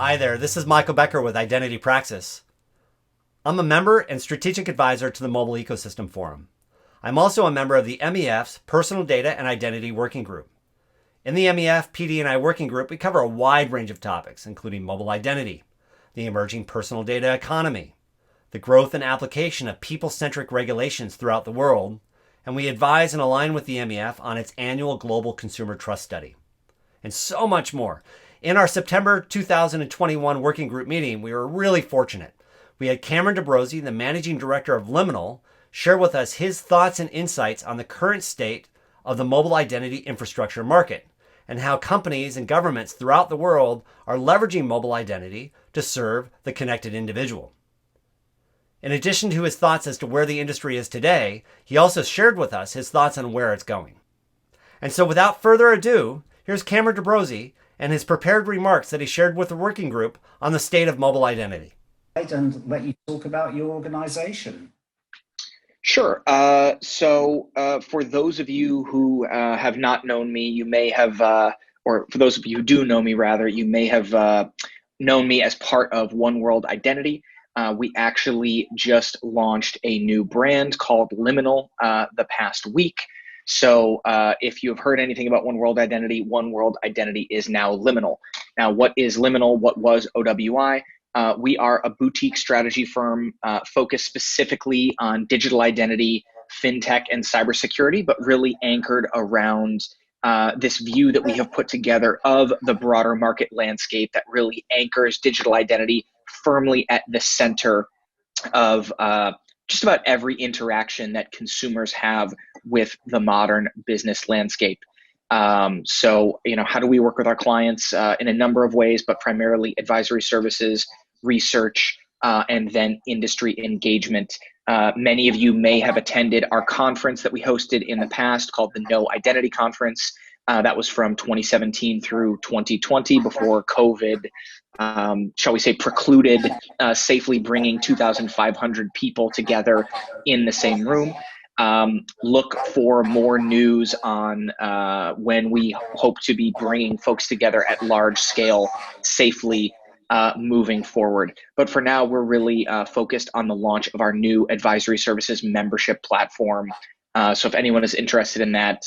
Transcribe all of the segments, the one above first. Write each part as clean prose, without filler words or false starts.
Hi there, this is Michael Becker with Identity Praxis. I'm a member and strategic advisor to the Mobile Ecosystem Forum. I'm also a member of the MEF's Personal Data and Identity Working Group. In the MEF PD&I Working Group, we cover a wide range of topics, including mobile identity, the emerging personal data economy, the growth and application of people-centric regulations throughout the world, and we advise and align with the MEF on its annual Global Consumer Trust Study, and so much more. In our September 2021 working group meeting, we were really fortunate. We had Cameron DeBrosi, the managing director of Liminal, share with us his thoughts and insights on the current state of the mobile identity infrastructure market and how companies and governments throughout the world are leveraging mobile identity to serve the connected individual. In addition to his thoughts as to where the industry is today, he also shared with us his thoughts on where it's going. And so without further ado, here's Cameron DeBrosi and his prepared remarks that he shared with the working group on the state of mobile identity. And let you talk about your organization. Sure. For those of you who have not known me, you may have, or for those of you who do know me, rather, you may have known me as part of One World Identity. We actually just launched a new brand called Liminal the past week. So if you have heard anything about One World Identity is now Liminal. Now, what is Liminal? What was OWI? We are a boutique strategy firm focused specifically on digital identity, fintech, and cybersecurity, but really anchored around this view that we have put together of the broader market landscape that really anchors digital identity firmly at the center of just about every interaction that consumers have with the modern business landscape. How do we work with our clients in a number of ways, but primarily advisory services, research, and then industry engagement. Many of you may have attended our conference that we hosted in the past called the No Identity Conference. That was from 2017 through 2020 before COVID, shall we say, precluded safely bringing 2,500 people together in the same room. Look for more news on when we hope to be bringing folks together at large scale safely moving forward. But for now, we're really focused on the launch of our new advisory services membership platform. So if anyone is interested in that,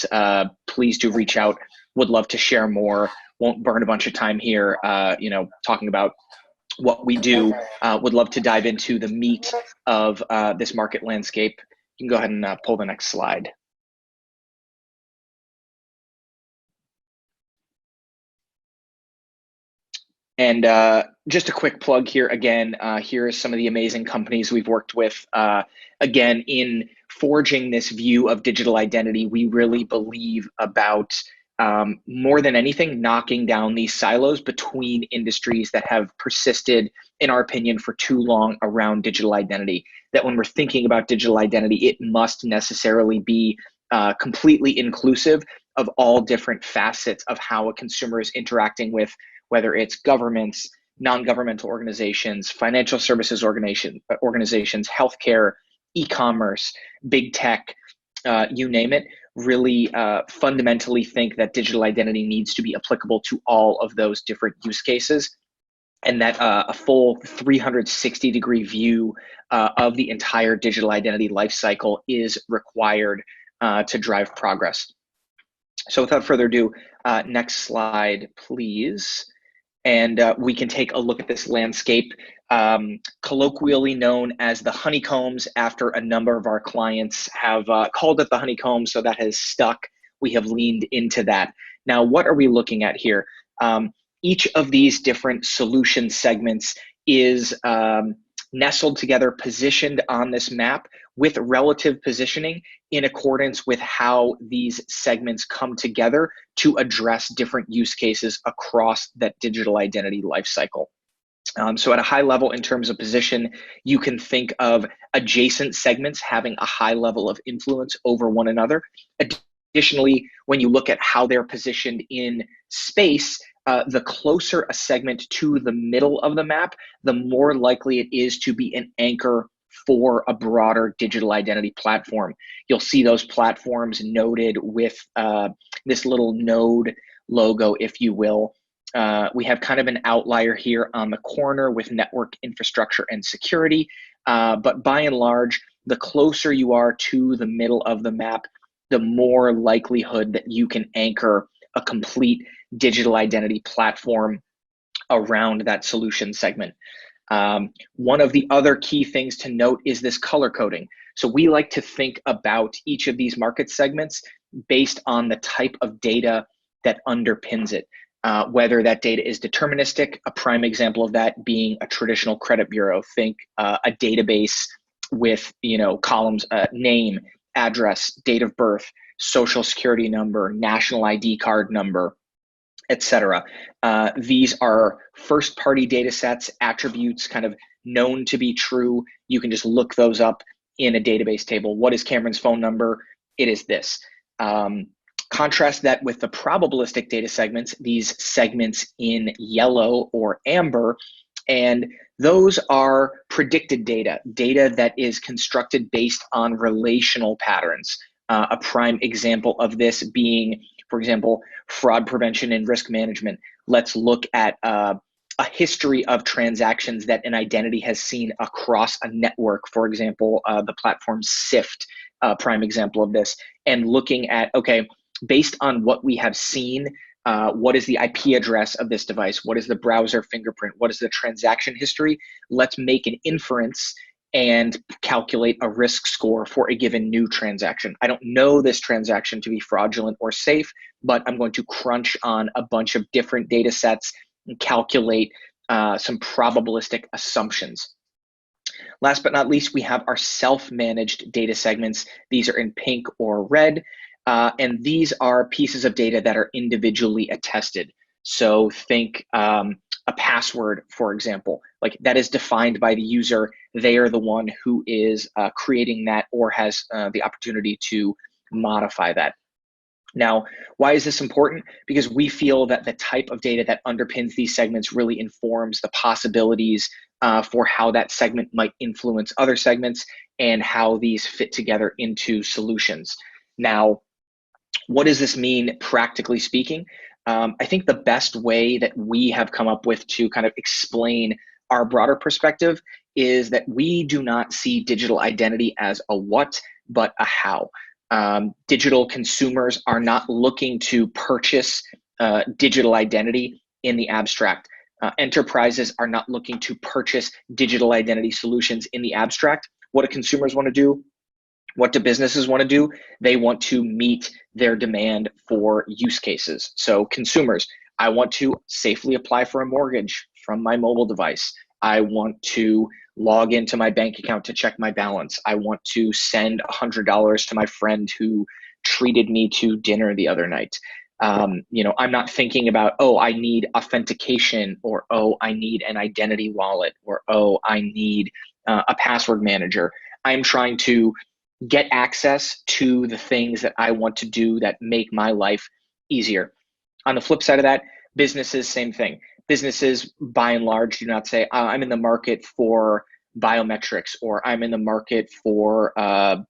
please do reach out. Would love to share more. Won't burn a bunch of time here, talking about what we do. Would love to dive into the meat of this market landscape. You can go ahead and pull the next slide. And just a quick plug here again, here are some of the amazing companies we've worked with. Again, in forging this view of digital identity, we really believe about more than anything, knocking down these silos between industries that have persisted, in our opinion, for too long around digital identity. That when we're thinking about digital identity, it must necessarily be completely inclusive of all different facets of how a consumer is interacting with, whether it's governments, non-governmental organizations, financial services organizations, healthcare, e-commerce, big tech, you name it. Really fundamentally think that digital identity needs to be applicable to all of those different use cases, and that a full 360-degree view of the entire digital identity lifecycle is required to drive progress. So without further ado, next slide, please. And we can take a look at this landscape, colloquially known as the honeycombs, after a number of our clients have called it the honeycomb, so that has stuck. We have leaned into that. Now, what are we looking at here? Each of these different solution segments is nestled together, positioned on this map with relative positioning in accordance with how these segments come together to address different use cases across that digital identity lifecycle. So at a high level in terms of position, you can think of adjacent segments having a high level of influence over one another. Additionally, when you look at how they're positioned in space, the closer a segment to the middle of the map, the more likely it is to be an anchor for a broader digital identity platform. You'll see those platforms noted with this little node logo, if you will. We have kind of an outlier here on the corner with network infrastructure and security. But by and large, the closer you are to the middle of the map, the more likelihood that you can anchor a complete digital identity platform around that solution segment. One of the other key things to note is this color coding. So we like to think about each of these market segments based on the type of data that underpins it. Whether that data is deterministic, a prime example of that being a traditional credit bureau. Think a database with columns, name, address, date of birth, social security number, national ID card number, etc. These are first-party data sets, attributes kind of known to be true. You can just look those up in a database table. What is Cameron's phone number? It is this. Contrast that with the probabilistic data segments, these segments in yellow or amber, and those are predicted data that is constructed based on relational patterns. A prime example of this being, for example, fraud prevention and risk management. Let's look at a history of transactions that an identity has seen across a network. For example, the platform SIFT, prime example of this, and looking at, okay, based on what we have seen, what is the IP address of this device? What is the browser fingerprint? What is the transaction history? Let's make an inference and calculate a risk score for a given new transaction. I don't know this transaction to be fraudulent or safe, but I'm going to crunch on a bunch of different data sets and calculate some probabilistic assumptions. Last but not least, we have our self-managed data segments. These are in pink or red. And these are pieces of data that are individually attested. So think a password, for example, like that is defined by the user. They are the one who is creating that or has the opportunity to modify that. Now, why is this important? Because we feel that the type of data that underpins these segments really informs the possibilities for how that segment might influence other segments and how these fit together into solutions. Now, what does this mean practically speaking? I think the best way that we have come up with to kind of explain our broader perspective is that we do not see digital identity as a what, but a how. Digital consumers are not looking to purchase digital identity in the abstract. Enterprises are not looking to purchase digital identity solutions in the abstract. What do consumers want to do? What do businesses want to do? They want to meet their demand for use cases. So consumers, I want to safely apply for a mortgage from my mobile device. I want to log into my bank account to check my balance. I want to send $100 to my friend who treated me to dinner the other night. I'm not thinking about, oh, I need authentication, or, oh, I need an identity wallet, or, oh, I need a password manager. I'm trying to get access to the things that I want to do that make my life easier. On the flip side of that, businesses, same thing. Businesses, by and large, do not say, I'm in the market for biometrics, or I'm in the market for an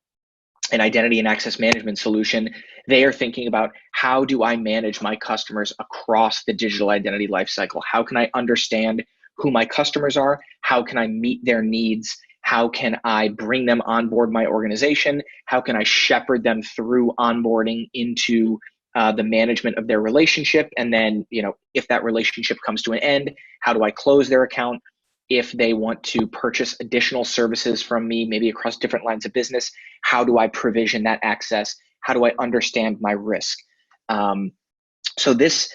identity and access management solution. They are thinking about, how do I manage my customers across the digital identity lifecycle? How can I understand who my customers are? How can I meet their needs? How can I bring them on board my organization? How can I shepherd them through onboarding into the management of their relationship? And then, if that relationship comes to an end, how do I close their account? If they want to purchase additional services from me, maybe across different lines of business, how do I provision that access? How do I understand my risk? So this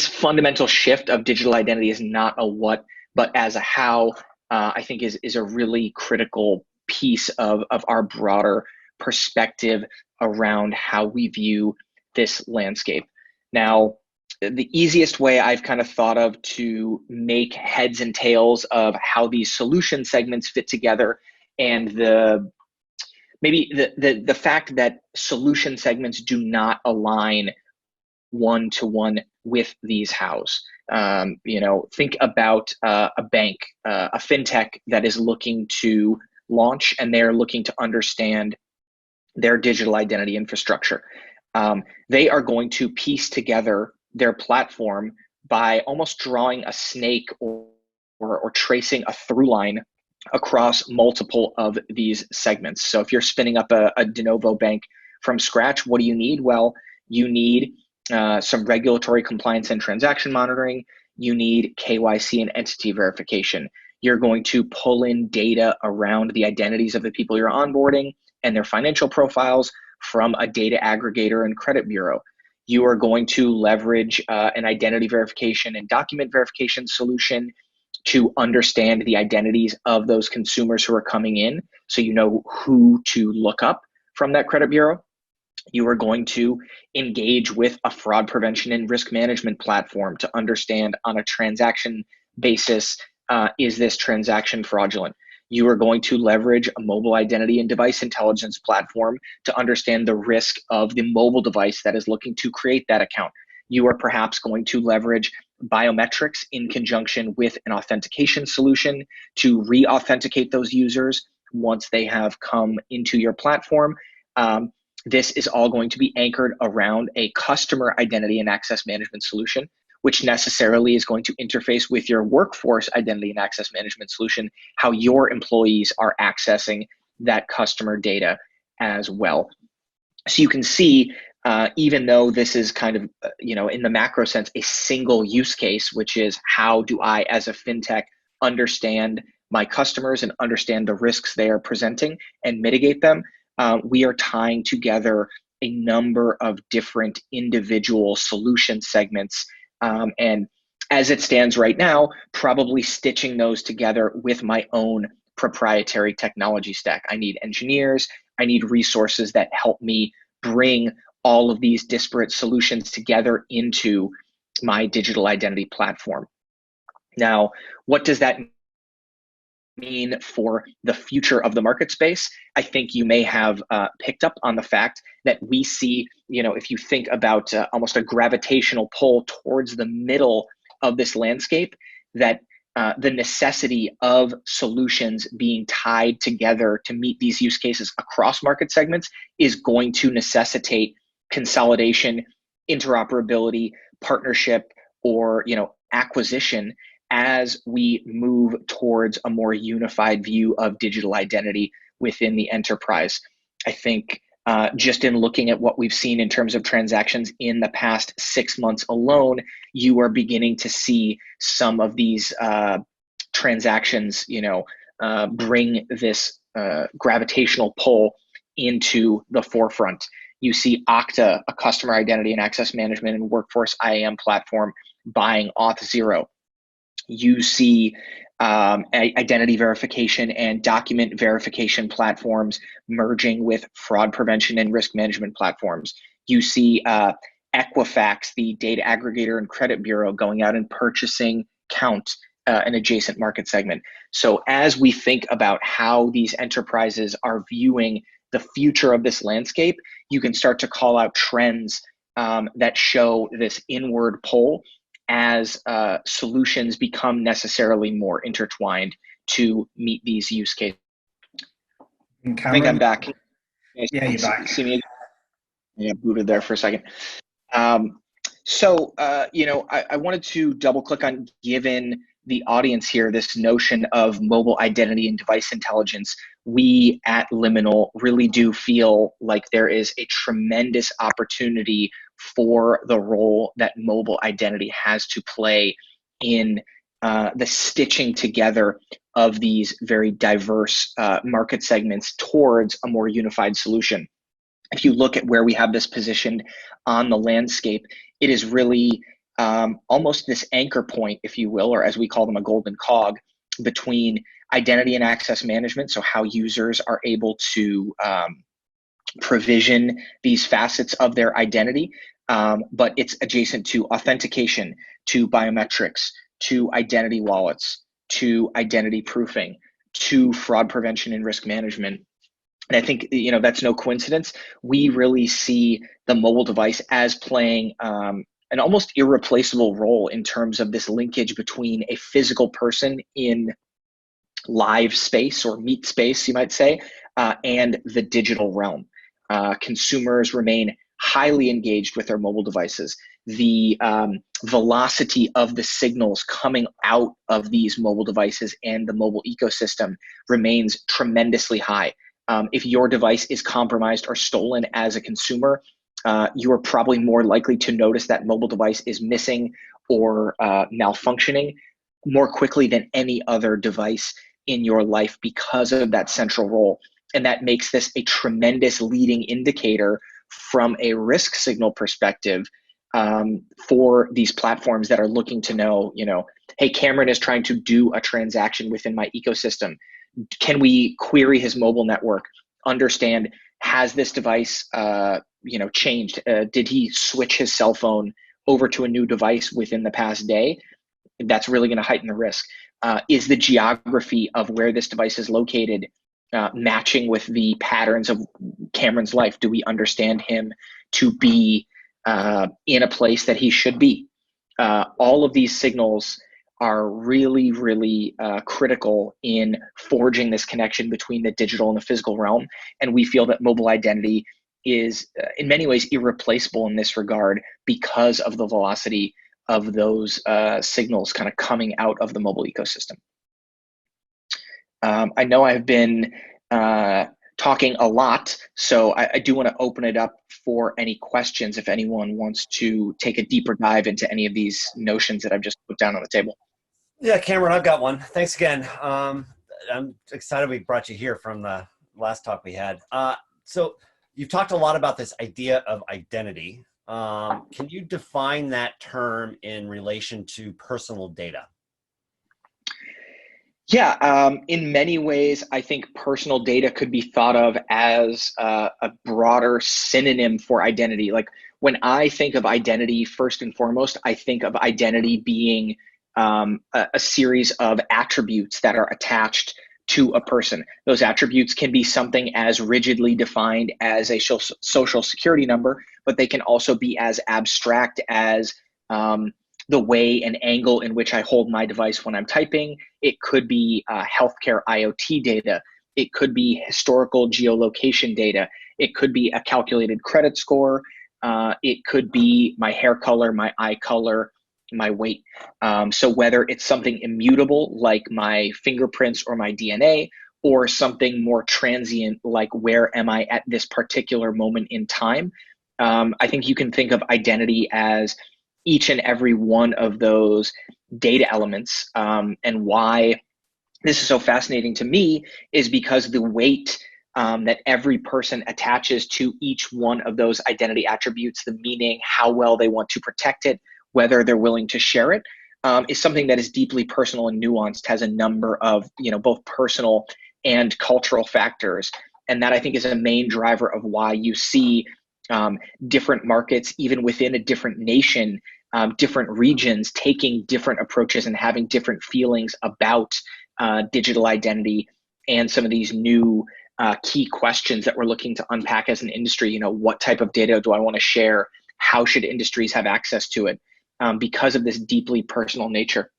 fundamental shift of digital identity is not a what, but as a how. I think is a really critical piece of our broader perspective around how we view this landscape. Now, the easiest way I've kind of thought of to make heads and tails of how these solution segments fit together, and the fact that solution segments do not align one-to-one with these hows. Think about a bank, a fintech that is looking to launch, and they're looking to understand their digital identity infrastructure. They are going to piece together their platform by almost drawing a snake or tracing a through line across multiple of these segments. So if you're spinning up a de novo bank from scratch, what do you need? Well, you need some regulatory compliance and transaction monitoring. You need KYC and entity verification. You're going to pull in data around the identities of the people you're onboarding and their financial profiles from a data aggregator and credit bureau. You are going to leverage an identity verification and document verification solution to understand the identities of those consumers who are coming in, so you know who to look up from that credit bureau. You are going to engage with a fraud prevention and risk management platform to understand on a transaction basis, is this transaction fraudulent? You are going to leverage a mobile identity and device intelligence platform to understand the risk of the mobile device that is looking to create that account. You are perhaps going to leverage biometrics in conjunction with an authentication solution to re-authenticate those users once they have come into your platform. This is all going to be anchored around a customer identity and access management solution, which necessarily is going to interface with your workforce identity and access management solution, how your employees are accessing that customer data as well. So you can see, even though this is kind of, in the macro sense, a single use case, which is how do I, as a fintech, understand my customers and understand the risks they are presenting and mitigate them, we are tying together a number of different individual solution segments. And as it stands right now, probably stitching those together with my own proprietary technology stack. I need engineers, I need resources that help me bring all of these disparate solutions together into my digital identity platform. Now, what does that mean for the future of the market space? I think you may have picked up on the fact that we see, if you think about almost a gravitational pull towards the middle of this landscape, that the necessity of solutions being tied together to meet these use cases across market segments is going to necessitate consolidation, interoperability, partnership, or acquisition as we move towards a more unified view of digital identity within the enterprise. I think just in looking at what we've seen in terms of transactions in the past 6 months alone, you are beginning to see some of these transactions, bring this gravitational pull into the forefront. You see Okta, a customer identity and access management and workforce IAM platform, buying Auth0. You see identity verification and document verification platforms merging with fraud prevention and risk management platforms. You see Equifax, the data aggregator and credit bureau, going out and purchasing Count, an adjacent market segment. So as we think about how these enterprises are viewing the future of this landscape, you can start to call out trends that show this inward pull as solutions become necessarily more intertwined to meet these use cases. Cameron? I think I'm back. Yeah, you're back. See me again? Yeah, booted there for a second. I wanted to double click on, given the audience here, this notion of mobile identity and device intelligence. We at Liminal really do feel like there is a tremendous opportunity for the role that mobile identity has to play in the stitching together of these very diverse market segments towards a more unified solution. If you look at where we have this positioned on the landscape, it is really almost this anchor point, if you will, or as we call them, a golden cog between identity and access management, so how users are able to provision these facets of their identity, but it's adjacent to authentication, to biometrics, to identity wallets, to identity proofing, to fraud prevention and risk management. And I think that's no coincidence. We really see the mobile device as playing an almost irreplaceable role in terms of this linkage between a physical person in live space or meet space, you might say, and the digital realm. Consumers remain highly engaged with their mobile devices. The velocity of the signals coming out of these mobile devices and the mobile ecosystem remains tremendously high. If your device is compromised or stolen as a consumer, you are probably more likely to notice that mobile device is missing or malfunctioning more quickly than any other device in your life because of that central role. And that makes this a tremendous leading indicator from a risk signal perspective for these platforms that are looking to know, hey, Cameron is trying to do a transaction within my ecosystem. Can we query his mobile network, understand, has this device changed? Did he switch his cell phone over to a new device within the past day? That's really going to heighten the risk. Is the geography of where this device is located matching with the patterns of Cameron's life? Do we understand him to be in a place that he should be? All of these signals are really, really critical in forging this connection between the digital and the physical realm. And we feel that mobile identity is in many ways irreplaceable in this regard because of the velocity of those signals kind of coming out of the mobile ecosystem. I know I've been talking a lot, so I do want to open it up for any questions if anyone wants to take a deeper dive into any of these notions that I've just put down on the table. Yeah, Cameron, I've got one. Thanks again. I'm excited we brought you here from the last talk we had. So you've talked a lot about this idea of identity. Can you define that term in relation to personal data? Yeah, in many ways, I think personal data could be thought of as a broader synonym for identity. Like when I think of identity, first and foremost, I think of identity being a series of attributes that are attached to a person. Those attributes can be something as rigidly defined as a social security number, but they can also be as abstract as the way and angle in which I hold my device when I'm typing. It could be healthcare IoT data. It could be historical geolocation data. It could be a calculated credit score. It could be my hair color, my eye color, my weight. So whether it's something immutable like my fingerprints or my DNA, or something more transient like where am I at this particular moment in time, I think you can think of identity as each and every one of those data elements. And why this is so fascinating to me is because the weight that every person attaches to each one of those identity attributes, the meaning, how well they want to protect it, whether they're willing to share it, is something that is deeply personal and nuanced, has a number of both personal and cultural factors. And that I think is a main driver of why you see different markets, even within a different nation, different regions taking different approaches and having different feelings about digital identity and some of these new key questions that we're looking to unpack as an industry. What type of data do I want to share? How should industries have access to it? Because of this deeply personal nature.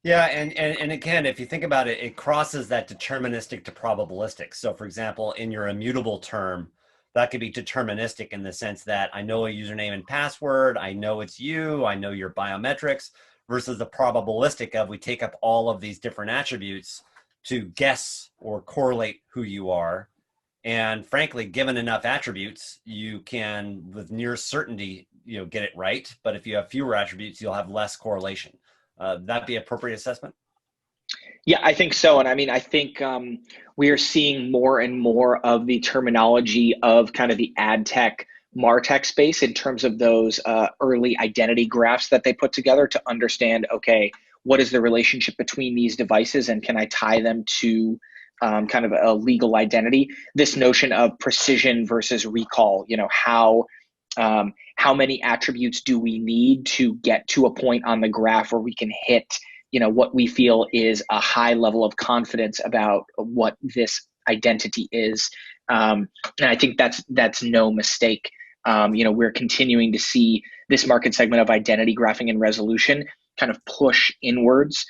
Yeah, and again, if you think about it, it crosses that deterministic to probabilistic. So for example, in your immutable term, that could be deterministic in the sense that I know a username and password, I know it's you, I know your biometrics, versus the probabilistic of we take up all of these different attributes to guess or correlate who you are. And frankly, given enough attributes, you can, with near certainty, get it right. But if you have fewer attributes, you'll have less correlation. That be appropriate assessment? Yeah, I think so. And I think we are seeing more and more of the terminology of kind of the ad tech, MarTech space in terms of those early identity graphs that they put together to understand, okay, what is the relationship between these devices and can I tie them to kind of a legal identity? This notion of precision versus recall, how many attributes do we need to get to a point on the graph where we can hit what we feel is a high level of confidence about what this identity is. And I think that's no mistake. We're continuing to see this market segment of identity graphing and resolution kind of push inwards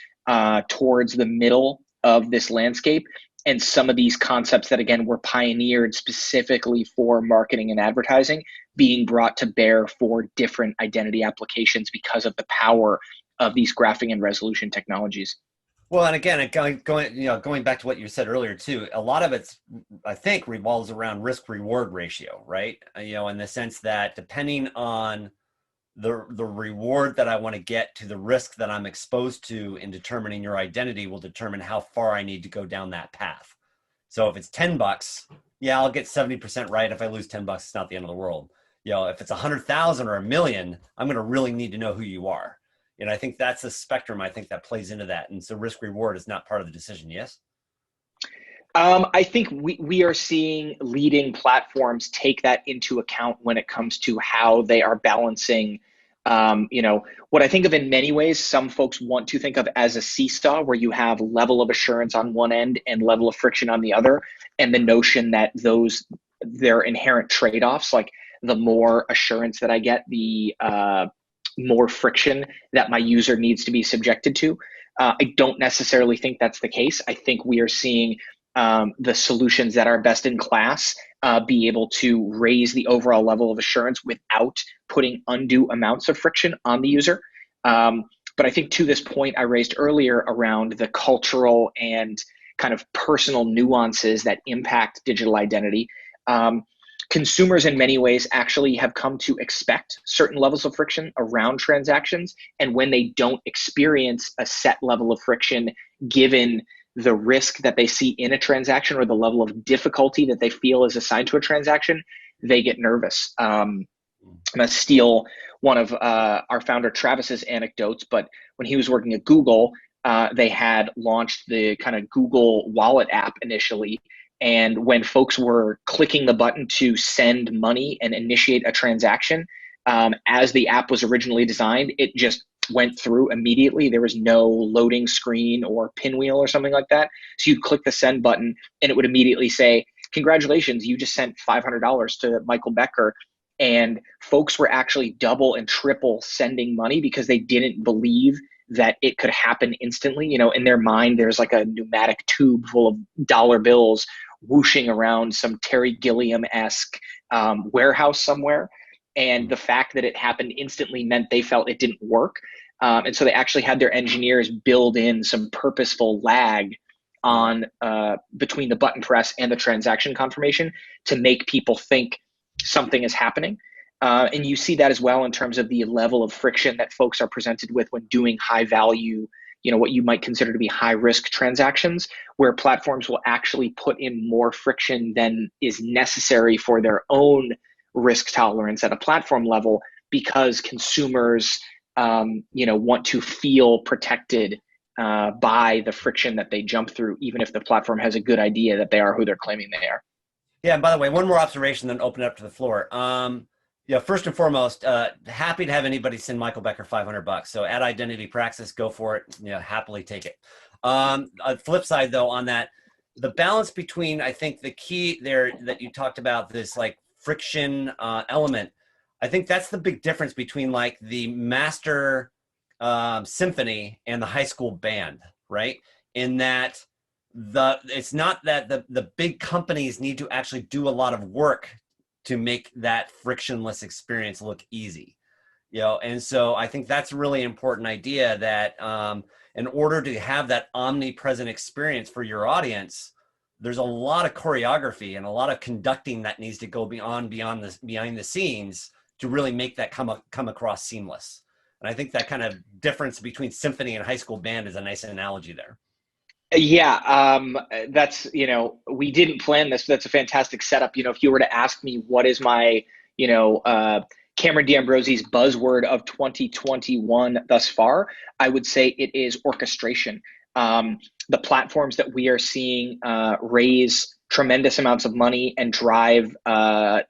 towards the middle of this landscape. and some of these concepts that, again, were pioneered specifically for marketing and advertising being brought to bear for different identity applications because of the power of these graphing and resolution technologies. Well, and again, going back to what you said earlier too, a lot of it's, I think, revolves around risk-reward ratio, right? In the sense that depending on the reward that I want to get to the risk that I'm exposed to in determining your identity will determine how far I need to go down that path. So if it's $10, yeah, I'll get 70% right. If I lose $10, it's not the end of the world. If it's 100,000 or 1,000,000, I'm going to really need to know who you are. And I think that's the spectrum, I think, that plays into that. And so risk reward is not part of the decision, yes? I think we are seeing leading platforms take that into account when it comes to how they are balancing, what I think of in many ways, some folks want to think of as a seesaw, where you have level of assurance on one end and level of friction on the other. And the notion that they're inherent trade-offs, like the more assurance that I get, the more friction that my user needs to be subjected to. I don't necessarily think that's the case. I think we are seeing the solutions that are best in class be able to raise the overall level of assurance without putting undue amounts of friction on the user. But I think to this point I raised earlier around the cultural and kind of personal nuances that impact digital identity, consumers in many ways actually have come to expect certain levels of friction around transactions. And when they don't experience a set level of friction, given the risk that they see in a transaction or the level of difficulty that they feel is assigned to a transaction, they get nervous. I'm going to steal one of our founder Travis's anecdotes, but when he was working at Google, they had launched the kind of Google Wallet app initially. And when folks were clicking the button to send money and initiate a transaction, as the app was originally designed, it just went through immediately. There was no loading screen or pinwheel or something like that. So you'd click the send button and it would immediately say, congratulations, you just sent $500 to Michael Becker. And folks were actually double and triple sending money because they didn't believe that it could happen instantly. In their mind, there's like a pneumatic tube full of dollar bills whooshing around some Terry Gilliam-esque warehouse somewhere. And the fact that it happened instantly meant they felt it didn't work. And so they actually had their engineers build in some purposeful lag on between the button press and the transaction confirmation to make people think something is happening. And you see that as well in terms of the level of friction that folks are presented with when doing high value, what you might consider to be high risk transactions, where platforms will actually put in more friction than is necessary for their own risk tolerance at a platform level, because consumers, want to feel protected by the friction that they jump through, even if the platform has a good idea that they are who they're claiming they are. Yeah, and by the way, one more observation, then open it up to the floor. First and foremost, happy to have anybody send Michael Becker $500. So at Identity Praxis, go for it. Happily take it. Flip side though, on that, the balance between, I think the key there that you talked about, this like friction element, I think that's the big difference between like the master symphony and the high school band, right? In that it's not that the big companies need to actually do a lot of work to make that frictionless experience look easy, and so I think that's a really important idea, that in order to have that omnipresent experience for your audience, there's a lot of choreography and a lot of conducting that needs to go behind the scenes to really make that come across seamless. And I think that kind of difference between symphony and high school band is a nice analogy there. Yeah, that's, we didn't plan this, but that's a fantastic setup. If you were to ask me what is my, Cameron D'Ambrosi's buzzword of 2021 thus far, I would say it is orchestration. The platforms that we are seeing raise tremendous amounts of money and drive,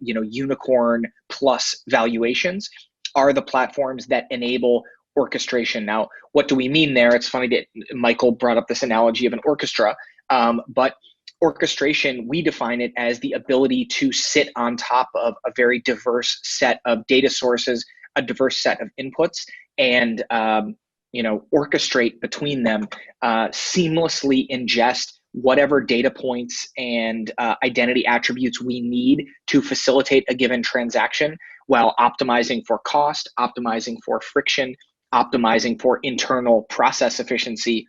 unicorn plus valuations are the platforms that enable orchestration. Now, what do we mean there? It's funny that Michael brought up this analogy of an orchestra, but orchestration, we define it as the ability to sit on top of a very diverse set of data sources, a diverse set of inputs, and orchestrate between them, seamlessly ingest whatever data points and identity attributes we need to facilitate a given transaction while optimizing for cost, optimizing for friction, optimizing for internal process efficiency,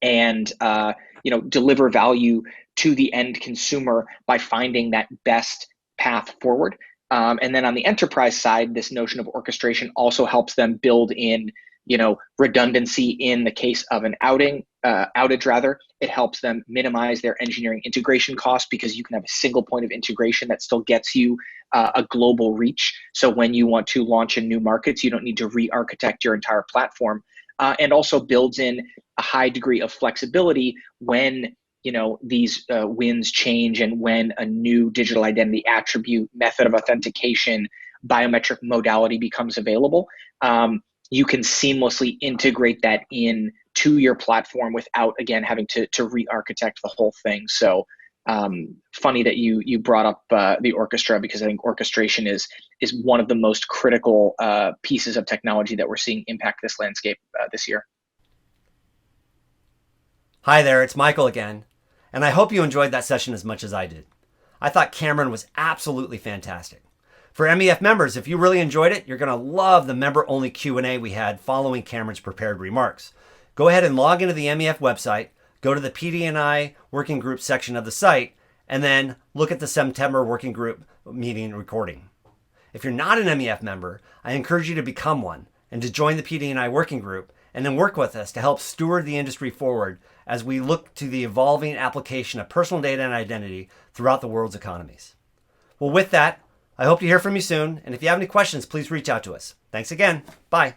and deliver value to the end consumer by finding that best path forward. And then on the enterprise side, this notion of orchestration also helps them build in redundancy in the case of an outage rather. It helps them minimize their engineering integration costs because you can have a single point of integration that still gets you a global reach. So when you want to launch in new markets, you don't need to re-architect your entire platform. And also builds in a high degree of flexibility when these winds change and when a new digital identity attribute, method of authentication, biometric modality becomes available. You can seamlessly integrate that in to your platform without, again, having to re-architect the whole thing. So funny that you brought up the orchestra, because I think orchestration is one of the most critical pieces of technology that we're seeing impact this landscape this year. Hi there, it's Michael again, and I hope you enjoyed that session as much as I did. I thought Cameron was absolutely fantastic. For MEF members, if you really enjoyed it, you're going to love the member-only Q&A we had following Cameron's prepared remarks. Go ahead and log into the MEF website, go to the PD&I working group section of the site, and then look at the September working group meeting recording. If you're not an MEF member, I encourage you to become one and to join the PD&I working group and then work with us to help steward the industry forward as we look to the evolving application of personal data and identity throughout the world's economies. Well, with that, I hope to hear from you soon, and if you have any questions, please reach out to us. Thanks again. Bye.